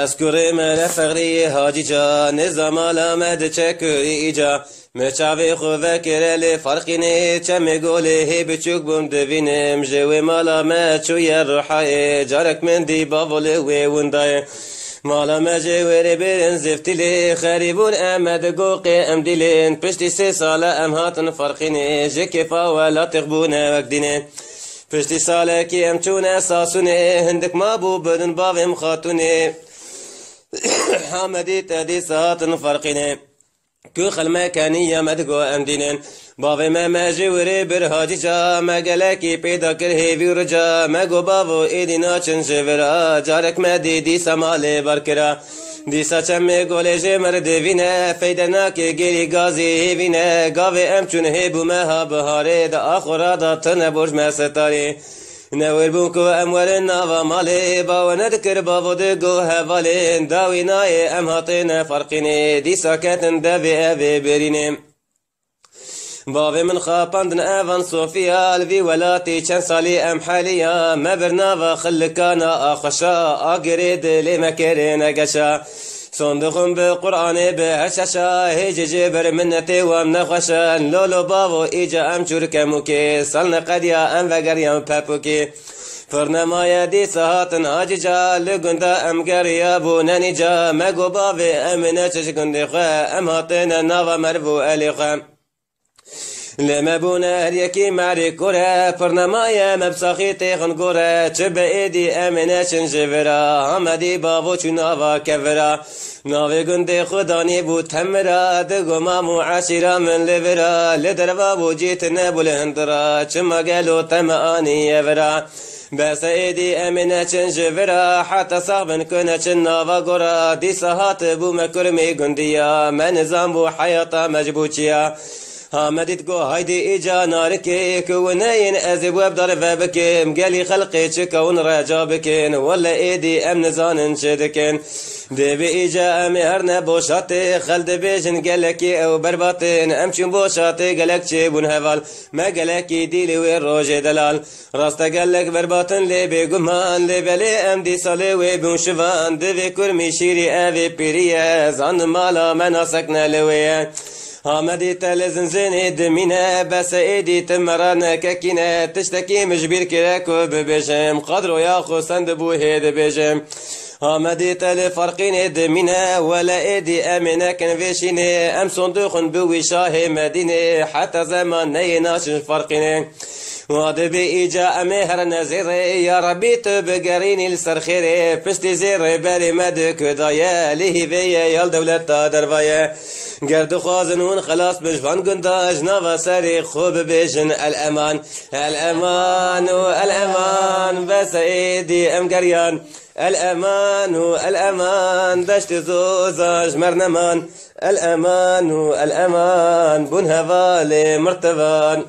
اسکوری من فقری حاجی جا نظام علامت چکری جا مچاوی خواه کرل فرقی نه چم گوله بچوک بم دوینم جوی مالا مچوی روحای جارک من دی باوله وی وندای مالا مجوی برن زفتلی خریبون امد گوقی ام دیلین پشتی 3 سال ام هاتن فرقی نه جکفا ولا تقبونه وقدینه پشتی ساله کی ام چون اساسونه هندک ما بو بدن باویم خاتونه حامدی تدی ساتن فرقینه کو خلمه کنی مدگو ام دینن باوی ما مجوری بر حاجی جا مگلکی پیدا کر هیوی رجا مگو باو ایدی ناچن جورا جارک مدی دی سماله برکرا دیسا چمه گوله جمر دوینه فیدنا که گیری گازی هیوینه گاوی ام چون هیبو مها بهاره دا آخورا دا تن برج مستاری نویر بون کو امور ناوا مالی باو ندکر باو دگو حوالی داوی نای ام هاتین فرقینه دیسا کتن دوی اوی برینه باوی من خاپندن اوان صوفیا الوی ولاتی چند سالی ام حالیا مبرناوا خلکانا آخشا آگری دلی مکرین اگشا صندوقم به قرآن به هششا هیچ جبر منتی و ام نخوشن لولو باو ایجا ام چورکمو که سالن قدیا ام وگریم پپو که فرنمای دی ساعتن حاجی جا لگنده ام گریا بو ننی جا مگو باوی ام نچش گنده خواه ام هاتن ناوا مربو علی خواه لما بونا هر یکی معری کوره فرنمای مبساخی تیخن گوره چه به ایدی امنشن جورا همدی باو چون آوا کورا ناوی گنده خدانی بود تمرا دگو مامو عشیرا من لورا لدروا بو جیت نبول هندرا چه مگلو تمانی ورا بس ایدی امنشن جورا حتی صاحبن کنه چه ناوا گورا دی ساعت بو مکرمی گندیا من نظام بو حیاتا مجبوچیا حامدت گو هایدی ایجا نارکی کونین از بواب دار فبکم گلی خلقی چکون رجا بکن ولا ایدی ام نزانن شدکن دی بی ایجا ام هر نبوشاتی خلد بیجن گلکی او برباطن ام چون بوشاتی گلک چی بون حوال ما گلکی دیلی وی روژ دلال راستا گلک برباطن لی بی گمان لی بلی ام دی سالی وی بون شوان دی بی کرمی شیری اوی پیریه زان مالا مناسک نلویه حامدی تل زنزینی دمینه بس ایدی تمرانه ککینه تشتکی مجبیر کرکو ببیجم قدرو یا خوستند بو هید بیجم حامدی تل فرقینی دمینه ولا ایدی امینه کنویشینه ام صندوقن بوی شاه مدینه حتی زمان نی ناشن فرقینه وادي بإيجا أمهر نزيري يا ربي تبقريني السرخيري فستي زيري بالي مدك دايا ليه بيا يال دولة دربايا قرد خوازنون خلاص بجفان قنداج نافا ساري خوب بيجن الأمان الأمان والأمان بس ايدي أم قريان الأمان والأمان دشت زوزاج مرنمان الأمان والأمان بن هفالي مرتبان